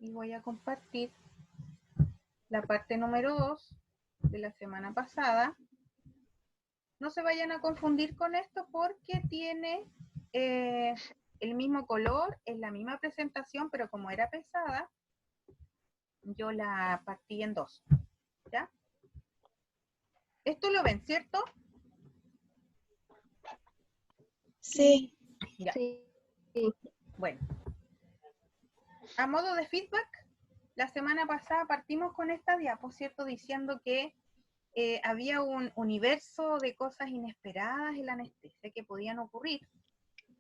y voy a compartir la parte número 2 de la semana pasada. No se vayan a confundir con esto porque tiene el mismo color, es la misma presentación, pero como era pesada, yo la partí en 2. ¿Ya? Esto lo ven, ¿cierto? Sí. Ya. Sí. Bueno. A modo de feedback, la semana pasada partimos con esta diapo, ¿cierto? Diciendo que había un universo de cosas inesperadas en la anestesia que podían ocurrir.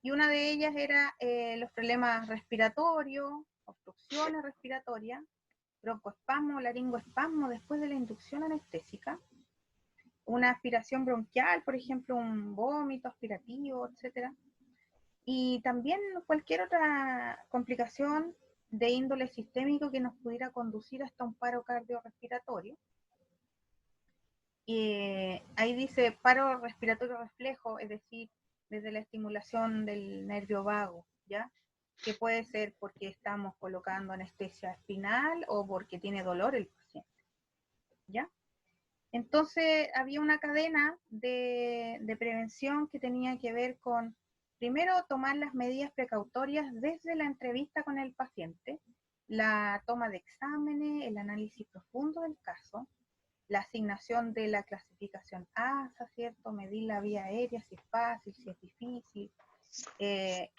Y una de ellas era los problemas respiratorios, obstrucciones respiratorias, broncoespasmo, laringoespasmo después de la inducción anestésica, una aspiración bronquial, por ejemplo, un vómito aspirativo, etc. Y también cualquier otra complicación de índole sistémico que nos pudiera conducir hasta un paro cardiorrespiratorio. Ahí dice paro respiratorio reflejo, es decir, desde la estimulación del nervio vago, ¿ya? Que puede ser porque estamos colocando anestesia espinal o porque tiene dolor el paciente, ¿ya? Entonces había una cadena de prevención que tenía que ver con, primero, tomar las medidas precautorias desde la entrevista con el paciente, la toma de exámenes, el análisis profundo del caso, la asignación de la clasificación ASA, ¿cierto? Medir la vía aérea, si es fácil, si es difícil,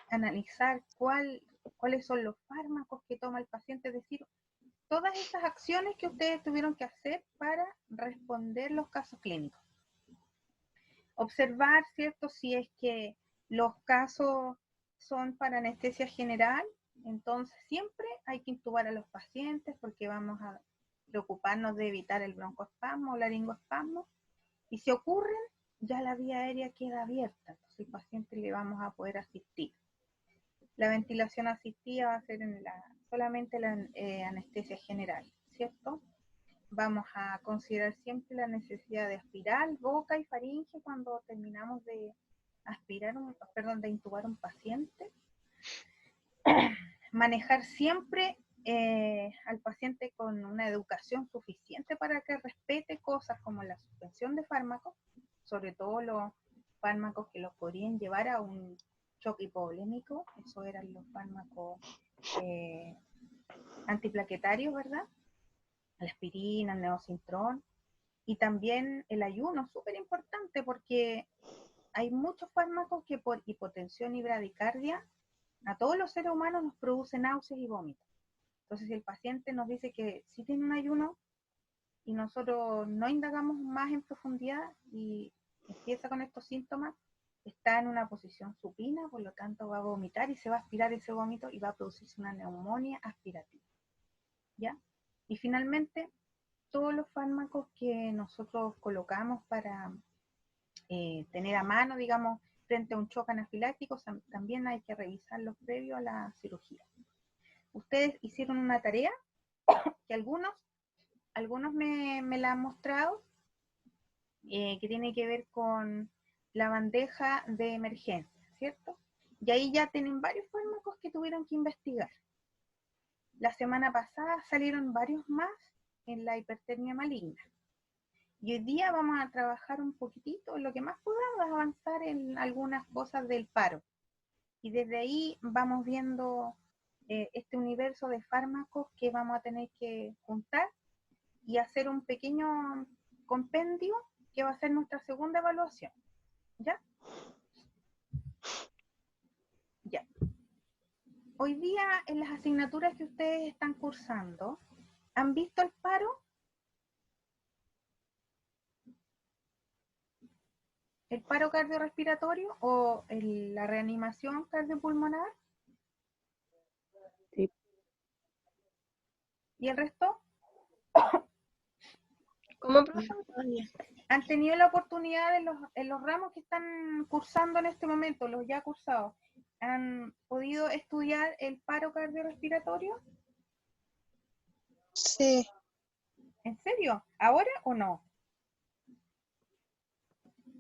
analizar cuáles son los fármacos que toma el paciente, es decir, todas esas acciones que ustedes tuvieron que hacer para responder los casos clínicos. Observar, ¿cierto? Si es que los casos son para anestesia general, entonces siempre hay que intubar a los pacientes porque vamos a preocuparnos de evitar el broncoespasmo o laringoespasmo, y si ocurren, ya la vía aérea queda abierta, entonces el paciente le vamos a poder asistir. La ventilación asistida va a ser solamente la anestesia general, ¿cierto? Vamos a considerar siempre la necesidad de aspirar boca y faringe cuando terminamos de de intubar un paciente. Manejar siempre al paciente con una educación suficiente para que respete cosas como la suspensión de fármacos, sobre todo los fármacos que los podrían llevar a un shock hipovolémico, eso eran los fármacos antiplaquetarios, ¿verdad? La aspirina, el neosintrón, y también el ayuno, súper importante porque hay muchos fármacos que por hipotensión y bradicardia a todos los seres humanos nos producen náuseas y vómitos. Entonces, si el paciente nos dice que sí tiene un ayuno y nosotros no indagamos más en profundidad y empieza con estos síntomas, está en una posición supina, por lo tanto va a vomitar y se va a aspirar ese vómito y va a producirse una neumonía aspirativa, ¿ya? Y finalmente, todos los fármacos que nosotros colocamos para tener a mano, digamos, frente a un shock anafiláctico, también hay que revisarlos previo a la cirugía. Ustedes hicieron una tarea que algunos me la han mostrado, que tiene que ver con la bandeja de emergencia, ¿cierto? Y ahí ya tienen varios fármacos que tuvieron que investigar. La semana pasada salieron varios más en la hipertermia maligna. Y hoy día vamos a trabajar un poquitito, lo que más podamos avanzar en algunas cosas del paro. Y desde ahí vamos viendo este universo de fármacos que vamos a tener que juntar y hacer un pequeño compendio que va a ser nuestra segunda evaluación. ¿Ya? Ya. Hoy día en las asignaturas que ustedes están cursando, ¿han visto el paro? ¿El paro cardiorrespiratorio o la reanimación cardiopulmonar? Sí. ¿Y el resto? ¿Cómo, profe? ¿Han tenido la oportunidad en los ramos que están cursando en este momento, los ya cursados, han podido estudiar el paro cardiorrespiratorio? Sí. ¿En serio? ¿Ahora o no?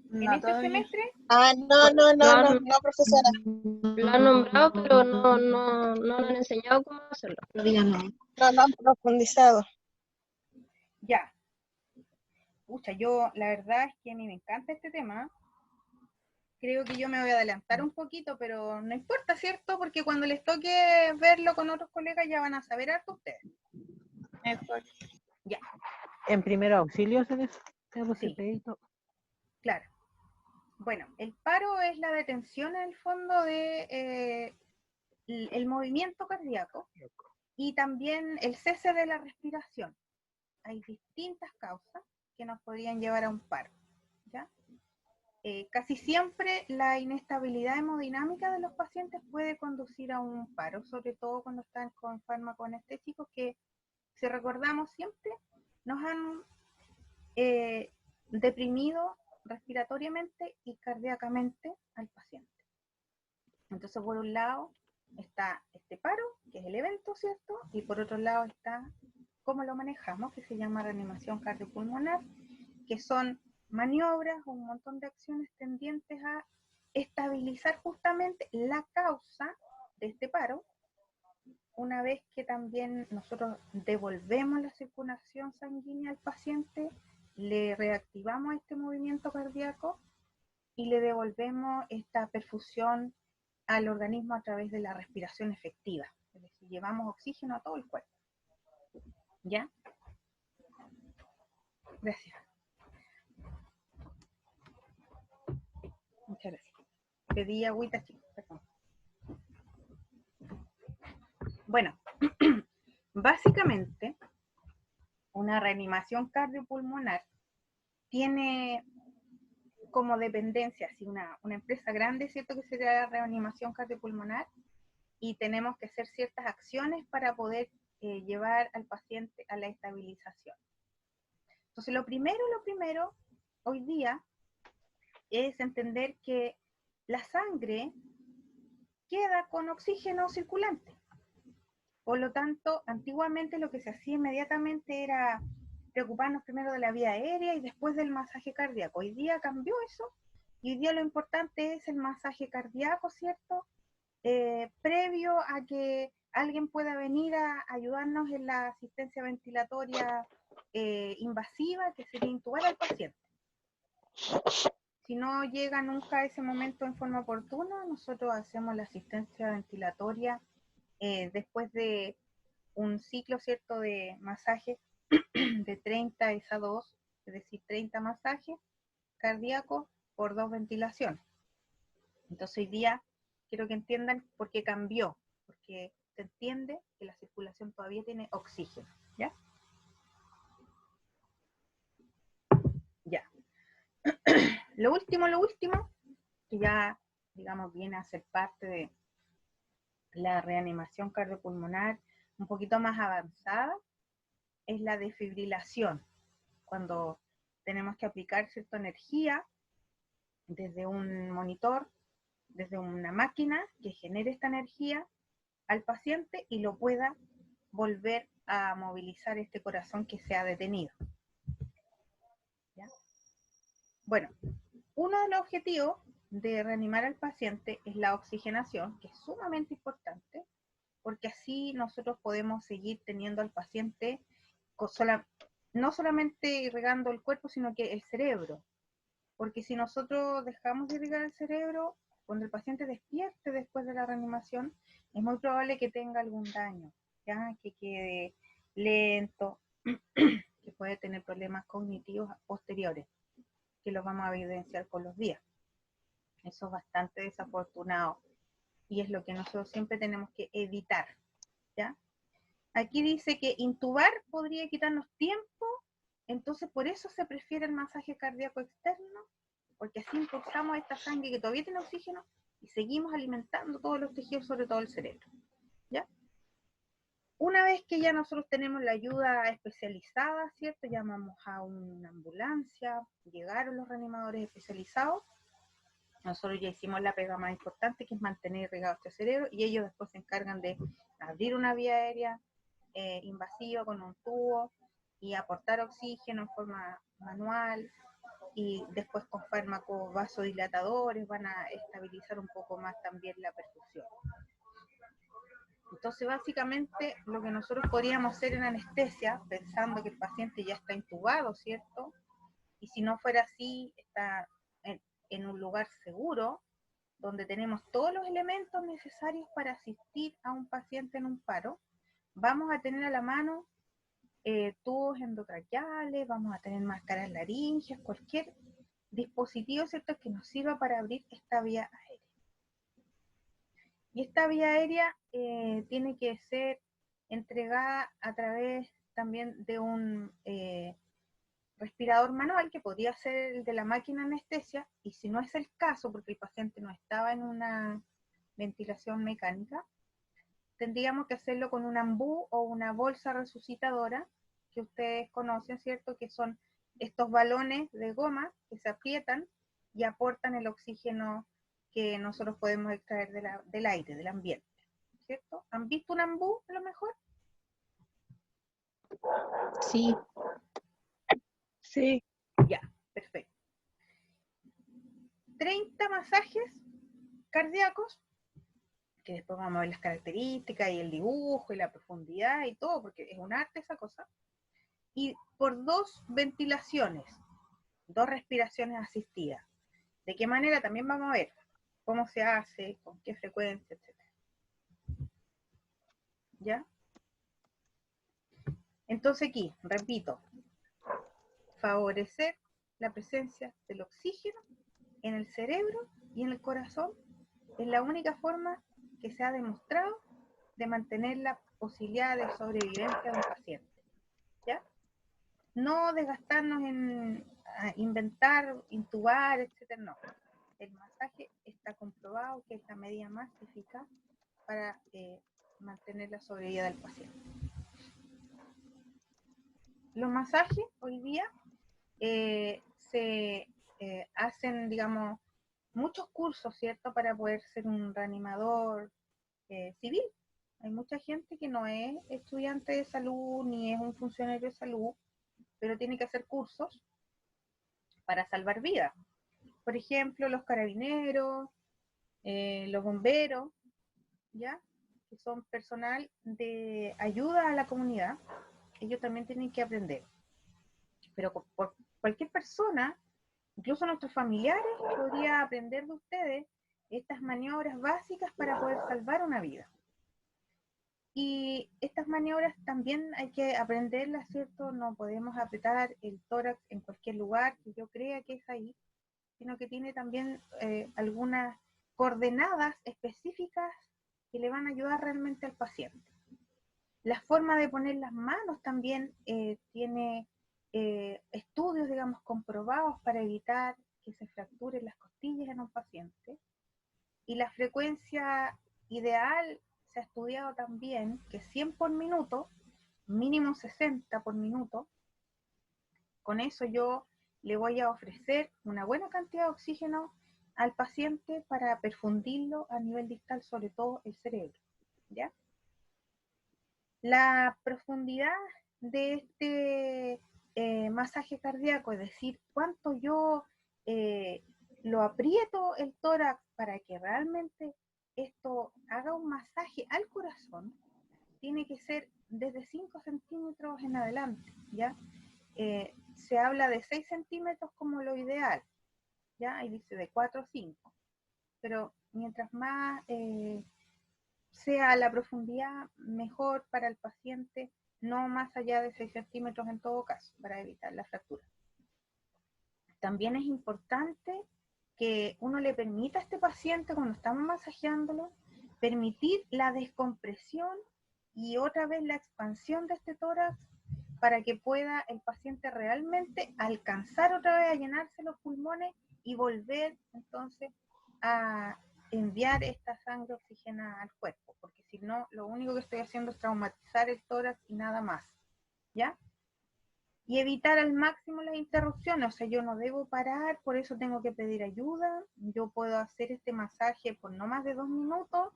¿En No, este semestre? Ah, no, profesora. Lo han nombrado, pero no lo han enseñado cómo hacerlo. No diga no. no han profundizado. Ya. Pucha, yo la verdad es que a mí me encanta este tema. Creo que yo me voy a adelantar un poquito, pero no importa, ¿cierto? Porque cuando les toque verlo con otros colegas ya van a saber harto ustedes. Mejor. Ya. En primer auxilio hacen eso. Sí, claro. Bueno, el paro es la detención en el fondo de el movimiento cardíaco y también el cese de la respiración. Hay distintas causas que nos podrían llevar a un paro, ¿ya? Casi siempre la inestabilidad hemodinámica de los pacientes puede conducir a un paro, sobre todo cuando están con fármacos anestésicos que, si recordamos siempre, nos han deprimido respiratoriamente y cardíacamente al paciente. Entonces, por un lado está este paro, que es el evento, ¿cierto? Y por otro lado está cómo lo manejamos, que se llama reanimación cardiopulmonar, que son maniobras o un montón de acciones tendientes a estabilizar justamente la causa de este paro, una vez que también nosotros devolvemos la circulación sanguínea al paciente, le reactivamos este movimiento cardíaco y le devolvemos esta perfusión al organismo a través de la respiración efectiva. Es decir, llevamos oxígeno a todo el cuerpo. ¿Ya? Gracias. Muchas gracias. Pedí agüita, chicos, perdón. Bueno, básicamente, una reanimación cardiopulmonar tiene como dependencia, si una empresa grande, ¿cierto? Que sería la reanimación cardiopulmonar, y tenemos que hacer ciertas acciones para poder llevar al paciente a la estabilización. Entonces, lo primero, hoy día, es entender que la sangre queda con oxígeno circulante. Por lo tanto, antiguamente lo que se hacía inmediatamente era preocuparnos primero de la vía aérea y después del masaje cardíaco. Hoy día cambió eso y hoy día lo importante es el masaje cardíaco, ¿cierto? Previo a que alguien pueda venir a ayudarnos en la asistencia ventilatoria invasiva, que sería intubar al paciente. Si no llega nunca a ese momento en forma oportuna, nosotros hacemos la asistencia ventilatoria después de un ciclo, ¿cierto?, de masaje de 30 a 2, es decir, 30 masajes cardíacos por 2 ventilaciones. Entonces hoy día quiero que entiendan por qué cambió, porque se entiende que la circulación todavía tiene oxígeno, ¿ya? Ya. Lo último, que ya, digamos, viene a ser parte de la reanimación cardiopulmonar un poquito más avanzada, es la desfibrilación, cuando tenemos que aplicar cierta energía desde un monitor, desde una máquina que genere esta energía al paciente y lo pueda volver a movilizar este corazón que se ha detenido. ¿Ya? Bueno, uno de los objetivos de reanimar al paciente es la oxigenación, que es sumamente importante, porque así nosotros podemos seguir teniendo al paciente no solamente irrigando el cuerpo, sino que el cerebro. Porque si nosotros dejamos de irrigar el cerebro, cuando el paciente despierte después de la reanimación, es muy probable que tenga algún daño, ¿ya? Que quede lento, que puede tener problemas cognitivos posteriores, que los vamos a evidenciar con los días. Eso es bastante desafortunado y es lo que nosotros siempre tenemos que evitar, ¿ya? Aquí dice que intubar podría quitarnos tiempo, entonces por eso se prefiere el masaje cardíaco externo, porque así impulsamos esta sangre que todavía tiene oxígeno y seguimos alimentando todos los tejidos, sobre todo el cerebro, ¿ya? Una vez que ya nosotros tenemos la ayuda especializada, ¿cierto? Llamamos a una ambulancia, llegaron los reanimadores especializados, nosotros ya hicimos la pega más importante, que es mantener irrigado este cerebro, y ellos después se encargan de abrir una vía aérea invasiva con un tubo y aportar oxígeno en forma manual, y después con fármacos vasodilatadores van a estabilizar un poco más también la perfusión. Entonces, básicamente, lo que nosotros podríamos hacer en anestesia, pensando que el paciente ya está intubado, ¿cierto? Y si no fuera así, está en un lugar seguro, donde tenemos todos los elementos necesarios para asistir a un paciente en un paro, vamos a tener a la mano tubos endotraqueales, vamos a tener máscaras laringes, cualquier dispositivo, ¿cierto?, que nos sirva para abrir esta vía aérea. Y esta vía aérea tiene que ser entregada a través también de un respirador manual, que podría ser el de la máquina anestesia, y si no es el caso, porque el paciente no estaba en una ventilación mecánica, tendríamos que hacerlo con un ambú o una bolsa resucitadora, que ustedes conocen, ¿cierto?, que son estos balones de goma que se aprietan y aportan el oxígeno que nosotros podemos extraer del aire, del ambiente, ¿cierto? ¿Han visto un ambú a lo mejor? Sí. Sí. Ya, perfecto. 30 masajes cardíacos, que después vamos a ver las características y el dibujo y la profundidad y todo, porque es un arte esa cosa, y por 2 ventilaciones, 2 respiraciones asistidas. ¿De qué manera? También vamos a ver cómo se hace, con qué frecuencia, etc. ¿Ya? Entonces aquí, repito, favorecer la presencia del oxígeno en el cerebro y en el corazón es la única forma que se ha demostrado de mantener la posibilidad de sobrevivencia de un paciente, ¿ya? No desgastarnos en inventar, intubar, etcétera, no. El masaje está comprobado que es la medida más eficaz para mantener la sobrevida del paciente. Los masajes hoy día se hacen, digamos, muchos cursos, ¿cierto?, para poder ser un reanimador civil. Hay mucha gente que no es estudiante de salud ni es un funcionario de salud, pero tiene que hacer cursos para salvar vidas. Por ejemplo, los carabineros, los bomberos, ¿ya?, que son personal de ayuda a la comunidad, ellos también tienen que aprender. Pero por cualquier persona, incluso nuestros familiares, podría aprender de ustedes estas maniobras básicas para poder salvar una vida. Y estas maniobras también hay que aprenderlas, ¿cierto? No podemos apretar el tórax en cualquier lugar que yo crea que es ahí, sino que tiene también algunas coordenadas específicas que le van a ayudar realmente al paciente. La forma de poner las manos también tiene estudios, digamos, comprobados para evitar que se fracturen las costillas en un paciente. Y la frecuencia ideal se ha estudiado también que 100 por minuto, mínimo 60 por minuto. Con eso yo le voy a ofrecer una buena cantidad de oxígeno al paciente para perfundirlo a nivel distal, sobre todo el cerebro, ¿ya? La profundidad de este masaje cardíaco, es decir, cuánto yo lo aprieto el tórax para que realmente esto haga un masaje al corazón, tiene que ser desde 5 centímetros en adelante, ¿ya? Se habla de 6 centímetros como lo ideal, ¿ya? Ahí dice de 4 o 5, pero mientras más sea la profundidad, mejor para el paciente, no más allá de 6 centímetros en todo caso, para evitar la fractura. También es importante que uno le permita a este paciente, cuando estamos masajeándolo, permitir la descompresión y otra vez la expansión de este tórax para que pueda el paciente realmente alcanzar otra vez a llenarse los pulmones y volver entonces a enviar esta sangre oxigenada al cuerpo, porque si no, lo único que estoy haciendo es traumatizar el tórax y nada más, ¿ya? Y evitar al máximo las interrupciones, o sea, yo no debo parar, por eso tengo que pedir ayuda. Yo puedo hacer este masaje por no más de 2 minutos,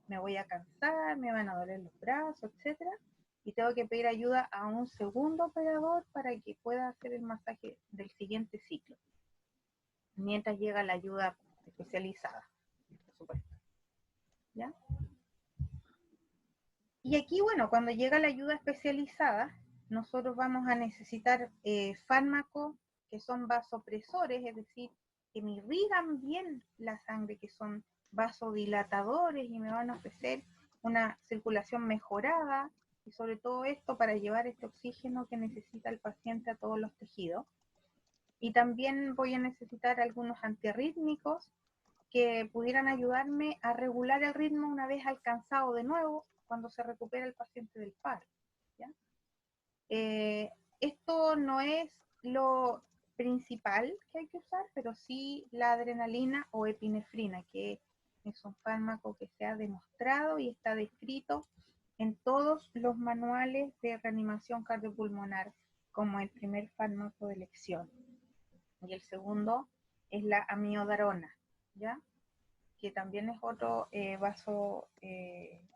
me voy a cansar, me van a doler los brazos, etcétera, y tengo que pedir ayuda a un segundo operador para que pueda hacer el masaje del siguiente ciclo, mientras llega la ayuda especializada, por supuesto. ¿Ya? Y aquí, bueno, cuando llega la ayuda especializada, nosotros vamos a necesitar fármacos que son vasopresores, es decir, que me irrigan bien la sangre, que son vasodilatadores y me van a ofrecer una circulación mejorada, y sobre todo esto para llevar este oxígeno que necesita el paciente a todos los tejidos. Y también voy a necesitar algunos antiarrítmicos que pudieran ayudarme a regular el ritmo una vez alcanzado de nuevo cuando se recupera el paciente del paro, ¿ya? Esto no es lo principal que hay que usar, pero sí la adrenalina o epinefrina, que es un fármaco que se ha demostrado y está descrito en todos los manuales de reanimación cardiopulmonar como el primer fármaco de elección. Y el segundo es la amiodarona, ¿ya? Que también es otro vaso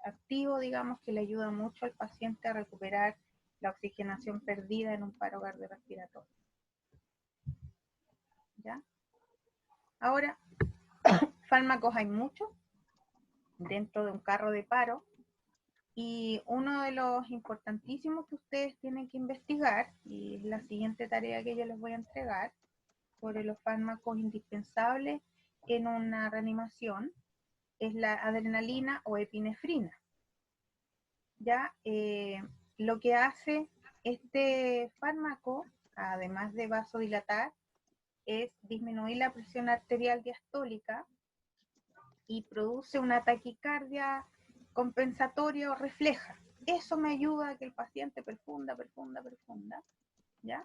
activo, digamos, que le ayuda mucho al paciente a recuperar la oxigenación perdida en un paro cardiorrespiratorio. ¿Ya? Ahora, fármacos hay muchos dentro de un carro de paro, y uno de los importantísimos que ustedes tienen que investigar, y es la siguiente tarea que yo les voy a entregar, sobre los fármacos indispensables en una reanimación, es la adrenalina o epinefrina. ¿Ya? Lo que hace este fármaco, además de vasodilatar, es disminuir la presión arterial diastólica y produce una taquicardia compensatoria o refleja. Eso me ayuda a que el paciente perfunda, ¿ya?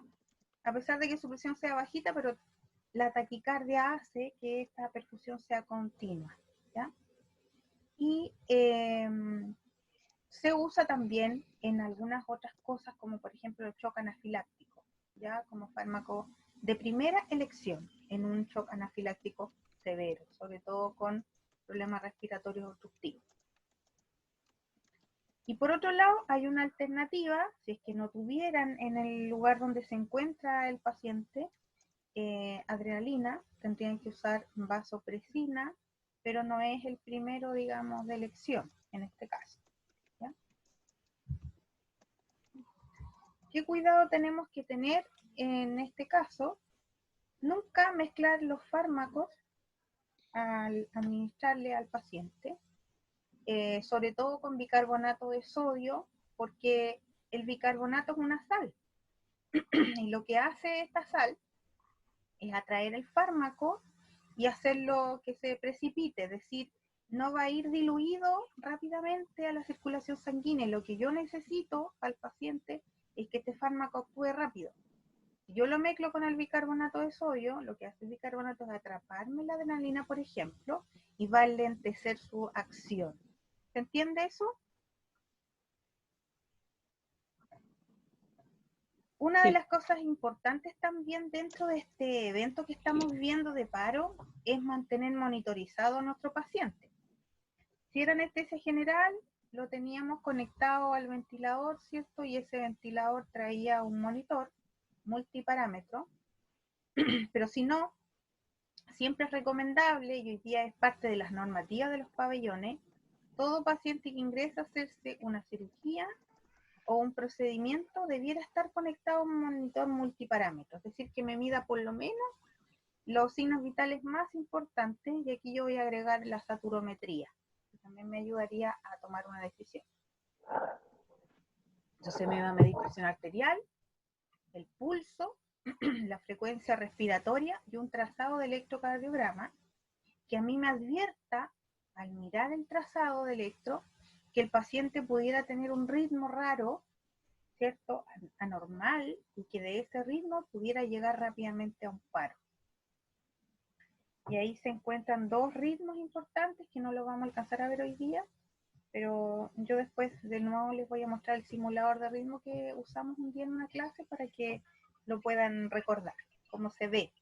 A pesar de que su presión sea bajita, pero la taquicardia hace que esta perfusión sea continua, ¿ya? Y se usa también en algunas otras cosas, como por ejemplo el shock anafiláctico, ya como fármaco de primera elección en un shock anafiláctico severo, sobre todo con problemas respiratorios obstructivos. Y por otro lado, hay una alternativa, si es que no tuvieran en el lugar donde se encuentra el paciente adrenalina, tendrían que usar vasopresina, pero no es el primero, digamos, de elección en este caso. ¿Ya? ¿Qué cuidado tenemos que tener en este caso? Nunca mezclar los fármacos al administrarle al paciente, sobre todo con bicarbonato de sodio, porque el bicarbonato es una sal, y lo que hace esta sal es atraer el fármaco y hacerlo que se precipite, es decir, no va a ir diluido rápidamente a la circulación sanguínea. Lo que yo necesito al paciente es que este fármaco actúe rápido. Si yo lo mezclo con el bicarbonato de sodio, lo que hace el bicarbonato es atraparme la adrenalina, por ejemplo, y va a enlentecer su acción. ¿Se entiende eso? Una de Sí. las cosas importantes también dentro de este evento que estamos viviendo de paro es mantener monitorizado a nuestro paciente. Si era anestesia general, lo teníamos conectado al ventilador, ¿cierto? Y ese ventilador traía un monitor multiparámetro, pero si no, siempre es recomendable, y hoy día es parte de las normativas de los pabellones, todo paciente que ingresa a hacerse una cirugía o un procedimiento debiera estar conectado a un monitor multiparámetro, es decir, que me mida por lo menos los signos vitales más importantes, y aquí yo voy a agregar la saturometría, que también me ayudaría a tomar una decisión. Entonces me va a medir presión arterial, el pulso, la frecuencia respiratoria y un trazado de electrocardiograma que a mí me advierta, al mirar el trazado de electro, que el paciente pudiera tener un ritmo raro, ¿cierto?, anormal, y que de ese ritmo pudiera llegar rápidamente a un paro. Y ahí se encuentran dos ritmos importantes que no lo vamos a alcanzar a ver hoy día, pero yo después de nuevo les voy a mostrar el simulador de ritmo que usamos un día en una clase para que lo puedan recordar, cómo se ve,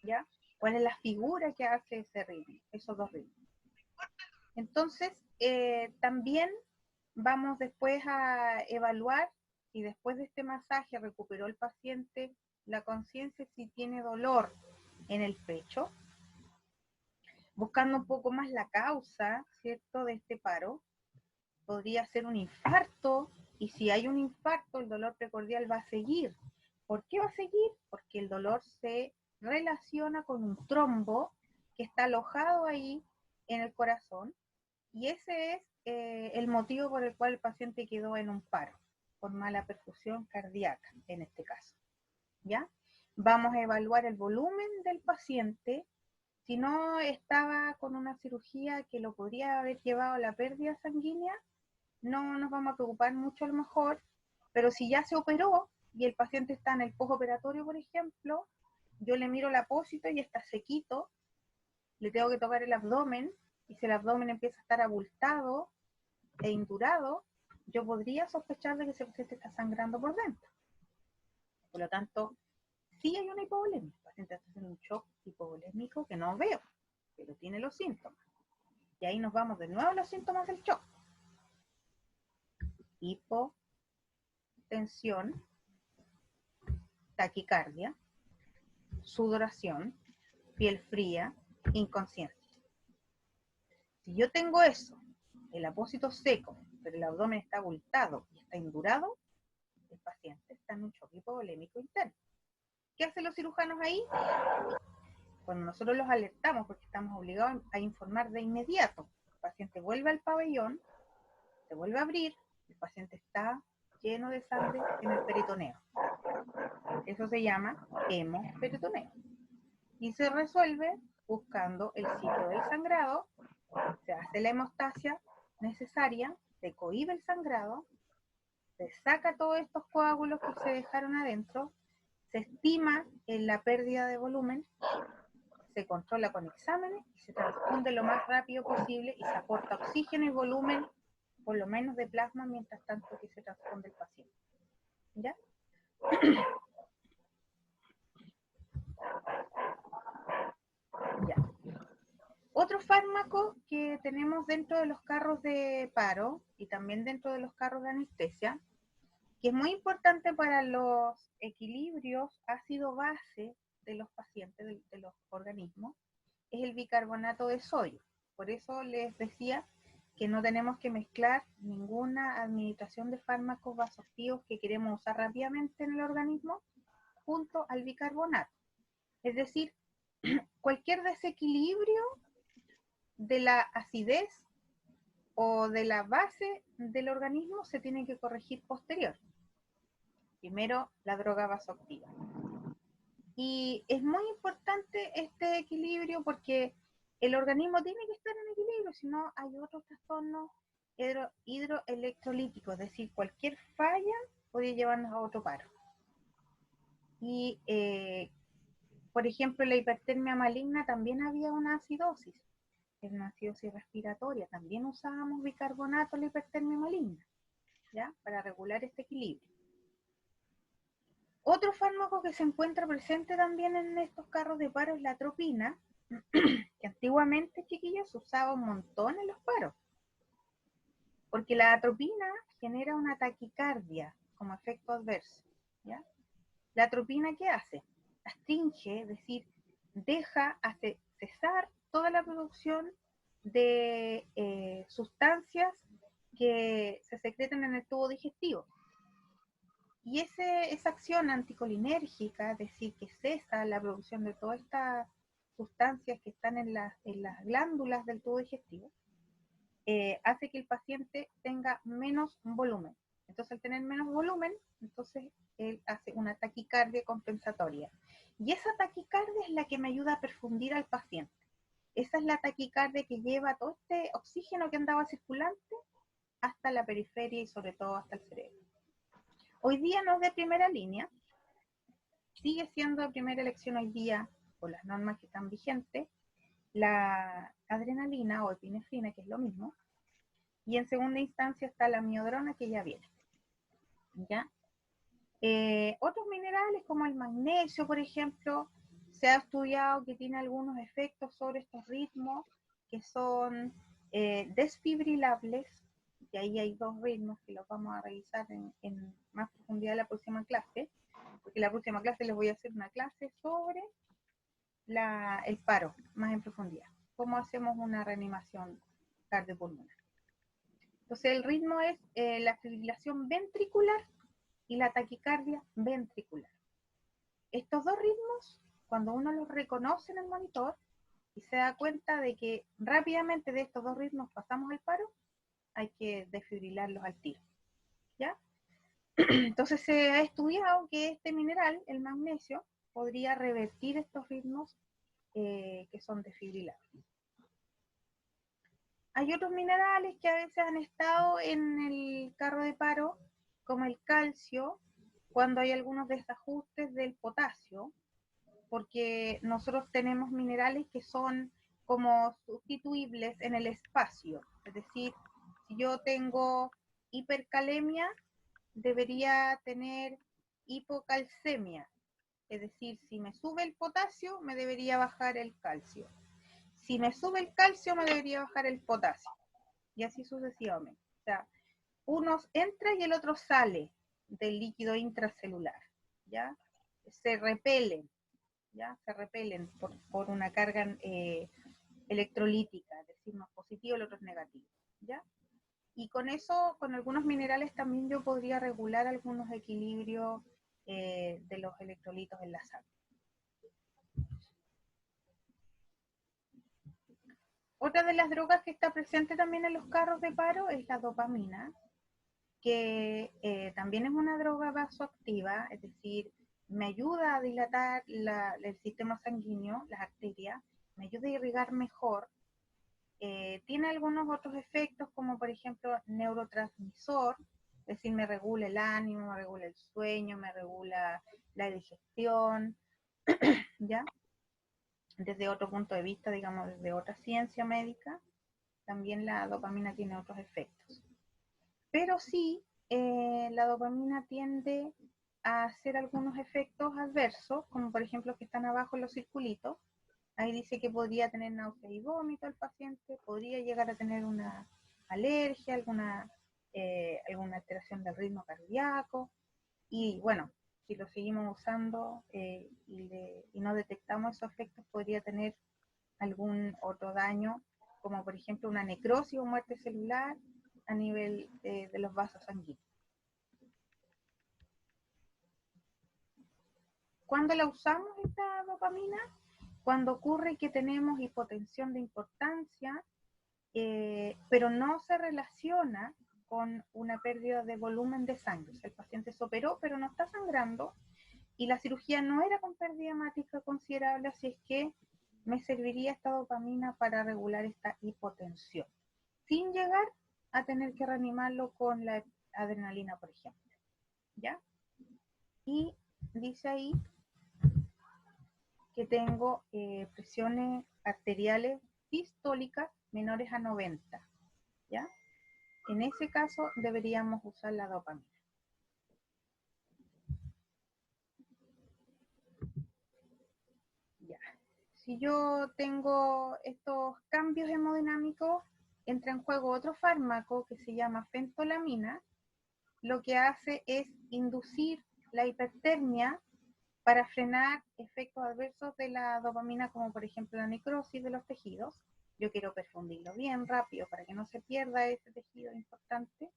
¿ya? ¿Cuál es la figura que hace ese ritmo, esos dos ritmos? Entonces, también vamos después a evaluar si después de este masaje recuperó el paciente la conciencia, si tiene dolor en el pecho, buscando un poco más la causa, ¿cierto?, de este paro, podría ser un infarto, y si hay un infarto, el dolor precordial va a seguir. ¿Por qué va a seguir? Porque el dolor se relaciona con un trombo que está alojado ahí en el corazón, y ese es el motivo por el cual el paciente quedó en un paro, por mala perfusión cardíaca, en este caso. ¿Ya? Vamos a evaluar el volumen del paciente. Si no estaba con una cirugía que lo podría haber llevado a la pérdida sanguínea, no nos vamos a preocupar mucho a lo mejor, pero si ya se operó y el paciente está en el postoperatorio, por ejemplo, yo le miro el apósito y está sequito, le tengo que tocar el abdomen, y si el abdomen empieza a estar abultado e indurado, yo podría sospechar de que ese paciente está sangrando por dentro. Por lo tanto, sí hay una hipovolemia. El paciente está haciendo un shock hipovolémico que no veo, pero tiene los síntomas. Y ahí nos vamos de nuevo a los síntomas del shock. Hipotensión, taquicardia, sudoración, piel fría, inconsciencia. Si yo tengo eso, el apósito seco, pero el abdomen está abultado y está indurado, el paciente está en un shock hipovolémico interno. ¿Qué hacen los cirujanos ahí? Cuando nosotros los alertamos, porque estamos obligados a informar de inmediato, el paciente vuelve al pabellón, se vuelve a abrir, el paciente está lleno de sangre en el peritoneo. Eso se llama hemoperitoneo. Y se resuelve buscando el sitio del sangrado, se hace la hemostasia necesaria, se cohíbe el sangrado, se saca todos estos coágulos que se dejaron adentro, se estima en la pérdida de volumen, se controla con exámenes y se transfunde lo más rápido posible y se aporta oxígeno y volumen, por lo menos de plasma, mientras tanto que se transfunde el paciente. ¿Ya? Ya. Otro fármaco que tenemos dentro de los carros de paro y también dentro de los carros de anestesia, que es muy importante para los equilibrios ácido-base de los pacientes, de los organismos, es el bicarbonato de sodio. Por eso les decía que no tenemos que mezclar ninguna administración de fármacos vasoactivos que queremos usar rápidamente en el organismo junto al bicarbonato. Es decir, cualquier desequilibrio de la acidez o de la base del organismo se tiene que corregir posterior. Primero, la droga vasoactiva. Y es muy importante este equilibrio porque el organismo tiene que estar en equilibrio, si no hay otros trastornos hidroelectrolíticos, es decir, cualquier falla puede llevarnos a otro paro. Y, por ejemplo, en la hipertermia maligna también había una acidosis, es una acidosis respiratoria, también usábamos bicarbonato en la hipertermia maligna, ¿ya? Para regular este equilibrio. Otro fármaco que se encuentra presente también en estos carros de paro es la atropina, que antiguamente, chiquillos, se usaba un montón en los paros, porque la atropina genera una taquicardia como efecto adverso, ¿ya? La atropina, ¿qué hace? Astringe, es decir, deja, hace cesar toda la producción de sustancias que se secretan en el tubo digestivo. Y esa acción anticolinérgica, es decir, que cesa la producción de todas estas sustancias que están en las glándulas del tubo digestivo, hace que el paciente tenga menos volumen. Entonces, al tener menos volumen, entonces él hace una taquicardia compensatoria. Y esa taquicardia es la que me ayuda a perfundir al paciente. Esa es la taquicardia que lleva todo este oxígeno que andaba circulante hasta la periferia y sobre todo hasta el cerebro. Hoy día no es de primera línea, sigue siendo de primera elección hoy día, por las normas que están vigentes, la adrenalina o epinefrina, que es lo mismo, y en segunda instancia está la miodrona, que ya viene. ¿Ya? Otros minerales como el magnesio, por ejemplo, se ha estudiado que tiene algunos efectos sobre estos ritmos que son desfibrilables, y ahí hay dos ritmos que los vamos a revisar en más profundidad en la próxima clase, porque en la próxima clase les voy a hacer una clase sobre el paro, más en profundidad, cómo hacemos una reanimación cardiopulmonar. Entonces el ritmo es la fibrilación ventricular y la taquicardia ventricular. Estos dos ritmos, cuando uno los reconoce en el monitor y se da cuenta de que rápidamente de estos dos ritmos pasamos al paro, hay que desfibrilarlos al tiro, ¿ya? Entonces se ha estudiado que este mineral, el magnesio, podría revertir estos ritmos que son desfibrilables. Hay otros minerales que a veces han estado en el carro de paro, como el calcio, cuando hay algunos desajustes del potasio, porque nosotros tenemos minerales que son como sustituibles en el espacio. Es decir, si yo tengo hipercalemia, debería tener hipocalcemia. Es decir, si me sube el potasio, me debería bajar el calcio. Si me sube el calcio, me debería bajar el potasio. Y así sucesivamente. O sea, uno entra y el otro sale del líquido intracelular, ¿ya? Se repelen, ¿ya? Se repelen por una carga electrolítica, es decir, uno es positivo y el otro es negativo, ¿ya? Y con eso, con algunos minerales también yo podría regular algunos equilibrios de los electrolitos en la sangre. Otra de las drogas que está presente también en los carros de paro es la dopamina, que también es una droga vasoactiva, es decir, me ayuda a dilatar el sistema sanguíneo, las arterias, me ayuda a irrigar mejor. Tiene algunos otros efectos, como por ejemplo neurotransmisor, es decir, me regula el ánimo, me regula el sueño, me regula la digestión, ¿ya? Desde otro punto de vista, digamos, desde otra ciencia médica, también la dopamina tiene otros efectos. Pero sí, la dopamina tiende a hacer algunos efectos adversos, como por ejemplo que están abajo en los circulitos. Ahí dice que podría tener náuseas y vómito el paciente, podría llegar a tener una alergia, alguna alteración del ritmo cardíaco. Y bueno, si lo seguimos usando y no detectamos esos efectos, podría tener algún otro daño, como por ejemplo una necrosis o muerte celular a nivel de los vasos sanguíneos. ¿Cuándo la usamos esta dopamina? Cuando ocurre que tenemos hipotensión de importancia, pero no se relaciona con una pérdida de volumen de sangre. O sea, el paciente se operó, pero no está sangrando, y la cirugía no era con pérdida hemática considerable, así es que me serviría esta dopamina para regular esta hipotensión, sin llegar a tener que reanimarlo con la adrenalina, por ejemplo, ¿ya? Y dice ahí que tengo presiones arteriales sistólicas menores a 90, ¿ya? En ese caso deberíamos usar la dopamina. Ya. Si yo tengo estos cambios hemodinámicos, entra en juego otro fármaco que se llama fentolamina. Lo que hace es inducir la hipertermia para frenar efectos adversos de la dopamina, como por ejemplo la necrosis de los tejidos. Yo quiero perfundirlo bien rápido para que no se pierda ese tejido importante,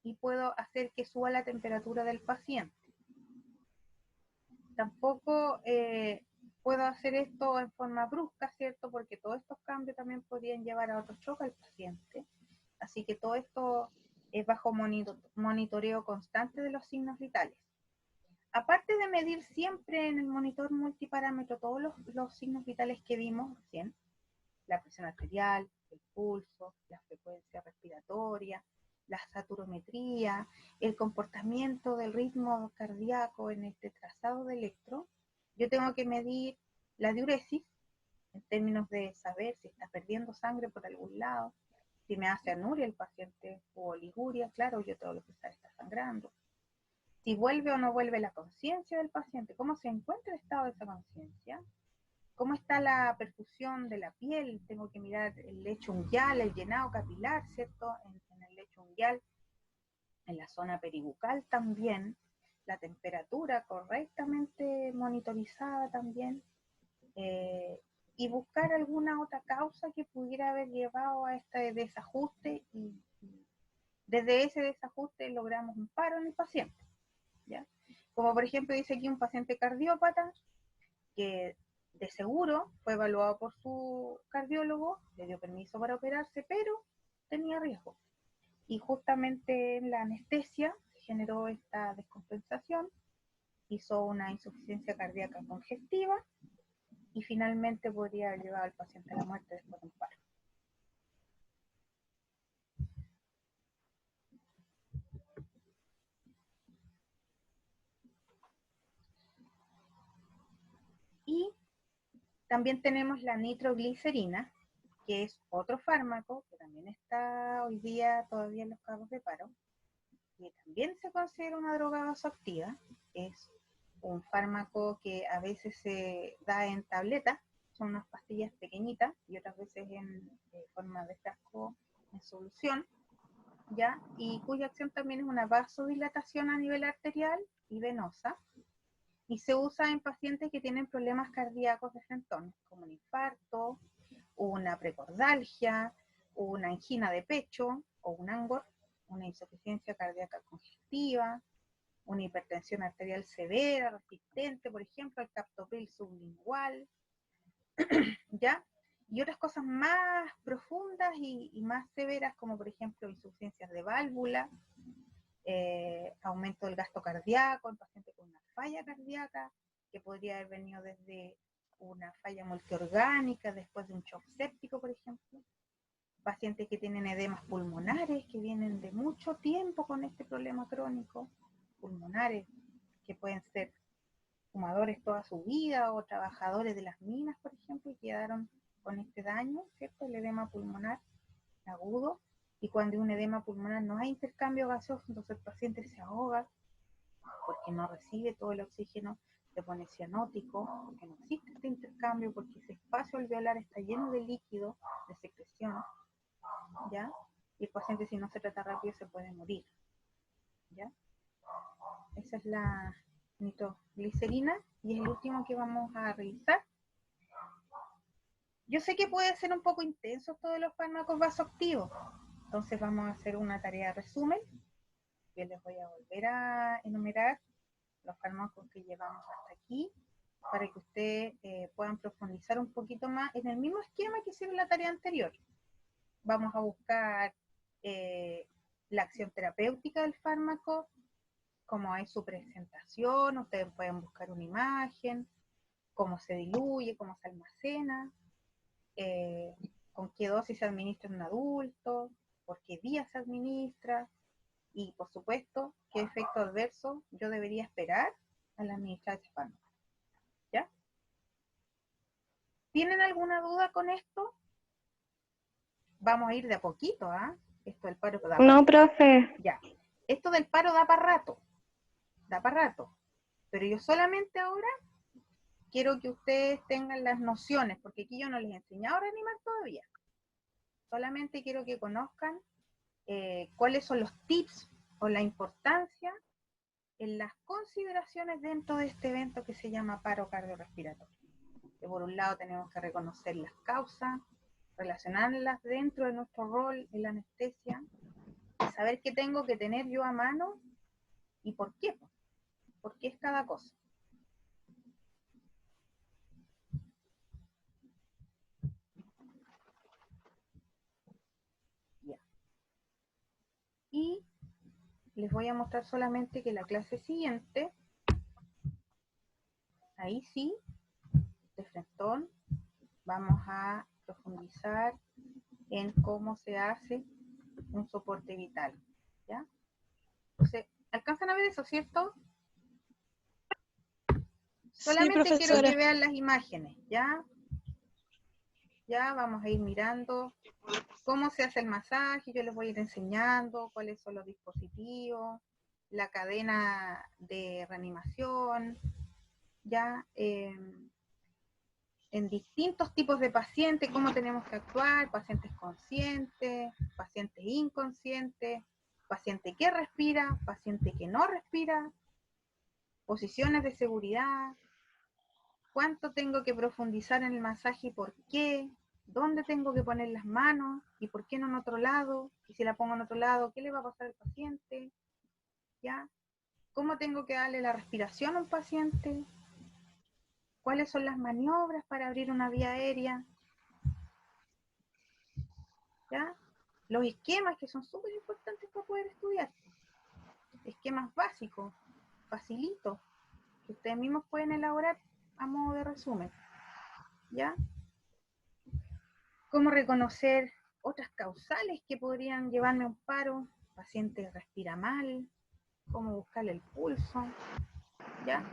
y puedo hacer que suba la temperatura del paciente. Tampoco puedo hacer esto en forma brusca, ¿cierto? Porque todos estos cambios también podrían llevar a otro choque al paciente. Así que todo esto es bajo monitoreo constante de los signos vitales. Aparte de medir siempre en el monitor multiparámetro todos los signos vitales que vimos recién, la presión arterial, el pulso, la frecuencia respiratoria, la saturometría, el comportamiento del ritmo cardíaco en este trazado de electro, yo tengo que medir la diuresis, en términos de saber si está perdiendo sangre por algún lado, si me hace anuria el paciente o oliguria, claro, yo tengo que pensar está sangrando. Si vuelve o no vuelve la conciencia del paciente, cómo se encuentra el estado de esa conciencia, cómo está la perfusión de la piel, tengo que mirar el lecho unguial, el llenado capilar, ¿cierto? En el lecho unguial, en la zona peribucal también, la temperatura correctamente monitorizada también, y buscar alguna otra causa que pudiera haber llevado a este desajuste Desde ese desajuste logramos un paro en el paciente, ¿ya? Como por ejemplo dice aquí un paciente cardiópata que de seguro fue evaluado por su cardiólogo, le dio permiso para operarse, pero tenía riesgo. Y justamente en la anestesia se generó esta descompensación, hizo una insuficiencia cardíaca congestiva y finalmente podría haber llevado al paciente a la muerte después de un paro. Y también tenemos la nitroglicerina, que es otro fármaco que también está hoy día todavía en los cargos de paro, que también se considera una droga vasoactiva. Es un fármaco que a veces se da en tableta, son unas pastillas pequeñitas, y otras veces en forma de frasco en solución, ¿ya? Y cuya acción también es una vasodilatación a nivel arterial y venosa, y se usa en pacientes que tienen problemas cardíacos descentones, como un infarto, una precordalgia, una angina de pecho o un ANGOR, una insuficiencia cardíaca congestiva, una hipertensión arterial severa, resistente, por ejemplo, al captopril sublingual, ¿ya? Y otras cosas más profundas y más severas, como por ejemplo insuficiencias de válvula, aumento del gasto cardíaco en pacientes con una falla cardíaca, que podría haber venido desde una falla multiorgánica, después de un shock séptico, por ejemplo. Pacientes que tienen edemas pulmonares, que vienen de mucho tiempo con este problema crónico, pulmonares, que pueden ser fumadores toda su vida o trabajadores de las minas, por ejemplo, y quedaron con este daño, ¿cierto? El edema pulmonar agudo, y cuando hay un edema pulmonar no hay intercambio gaseoso, entonces el paciente se ahoga porque no recibe todo el oxígeno, se pone cianótico, porque no existe este intercambio, porque ese espacio alveolar está lleno de líquido, de secreción, ¿ya? Y el paciente, si no se trata rápido, se puede morir, ¿ya? Esa es la nitroglicerina, y es el último que vamos a revisar. Yo sé que puede ser un poco intenso todos los fármacos vasoactivos, entonces vamos a hacer una tarea de resumen. Yo les voy a volver a enumerar los fármacos que llevamos hasta aquí, para que ustedes puedan profundizar un poquito más en el mismo esquema que hicieron la tarea anterior. Vamos a buscar la acción terapéutica del fármaco, cómo es su presentación, ustedes pueden buscar una imagen, cómo se diluye, cómo se almacena, con qué dosis se administra en un adulto, por qué día se administra, y por supuesto, qué efecto adverso yo debería esperar al administrar ese fármaco. ¿Ya? ¿Tienen alguna duda con esto? Vamos a ir de a poquito, ¿ah? Esto del paro da No, profe. Ya. Esto del paro da para rato. Da para rato. Pero yo solamente ahora quiero que ustedes tengan las nociones, porque aquí yo no les he enseñado a reanimar todavía. Solamente quiero que conozcan cuáles son los tips o la importancia en las consideraciones dentro de este evento que se llama paro cardiorrespiratorio. Que por un lado tenemos que reconocer las causas, relacionarlas dentro de nuestro rol en la anestesia, saber qué tengo que tener yo a mano y por qué es cada cosa. Ya. Y les voy a mostrar solamente que la clase siguiente, ahí sí, de frentón, vamos a profundizar en cómo se hace un soporte vital, ¿ya? Entonces, ¿alcanzan a ver eso, cierto? Solamente Sí, quiero que profesora. vean las imágenes, ¿ya? Ya vamos a ir mirando cómo se hace el masaje, yo les voy a ir enseñando cuáles son los dispositivos, la cadena de reanimación, ya en distintos tipos de pacientes, cómo tenemos que actuar, pacientes conscientes, pacientes inconscientes, paciente que respira, paciente que no respira, posiciones de seguridad, cuánto tengo que profundizar en el masaje y por qué, ¿Dónde tengo que poner las manos? ¿Y por qué no en otro lado? Y si la pongo en otro lado, ¿qué le va a pasar al paciente? ¿Ya? ¿Cómo tengo que darle la respiración a un paciente? ¿Cuáles son las maniobras para abrir una vía aérea? ¿Ya? Los esquemas que son súper importantes para poder estudiar. Esquemas básicos, facilitos, que ustedes mismos pueden elaborar a modo de resumen. ¿Ya? ¿Cómo reconocer otras causales que podrían llevarme a un paro? El paciente respira mal, cómo buscarle el pulso, ¿ya?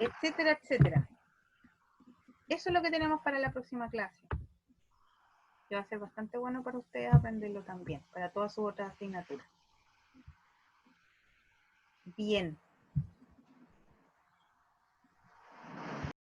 Etcétera, etcétera. Eso es lo que tenemos para la próxima clase. Que va a ser bastante bueno para ustedes aprenderlo también, para todas sus otras asignaturas. Bien.